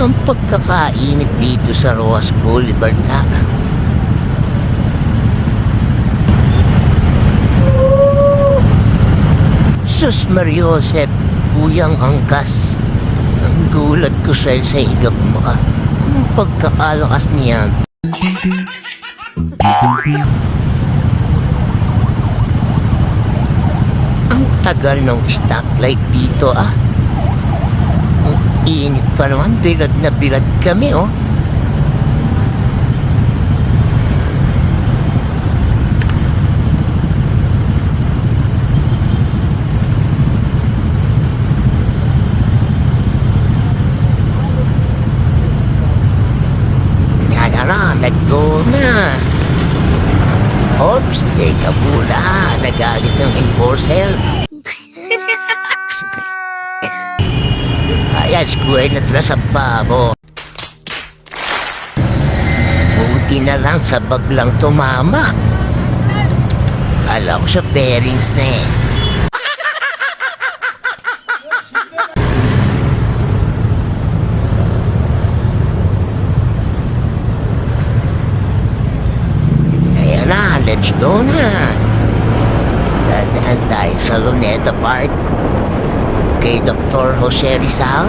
Ang pagkakainit dito sa Rojas Boulevard ha. Sus Mariosep, kuyang angkas. Ang gulat ko sa higap mo ah. Ang pagkakalakas niyan. Ang tagal ng stoplight dito ah. Ang init pa naman, bilad na bilad kami oh. Nag-go na. Oops, teka muna. Nagalit ng enforcer. Ayan, square na tala sa babo. Buti na lang sa bag lang tumama. Alam ko sa bearings na eh. Let's go na. Dadaan tayo sa Luneta Park kay Dr. Jose Rizal.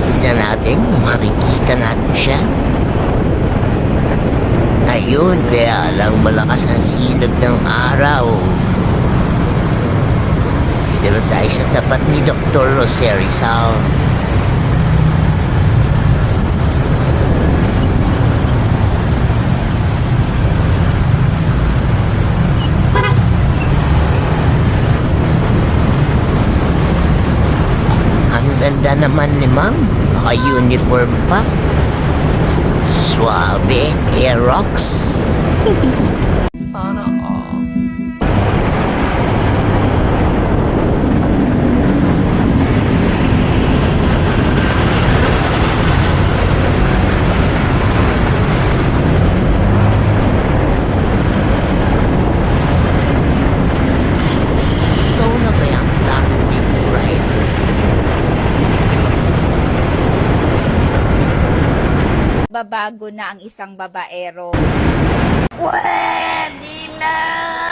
Tignan natin kung makikita natin siya. Ayun, kaya lang malakas ang sinag ng araw. Dito tayo sa tapat ni Dr. Jose Rizal. Ganda naman ni ma'am. Naka-uniform pa. Suabe. Air rocks. Sana all. Ikaw na ba yung taxi driver? Babago na ang isang babaero. Pwede na!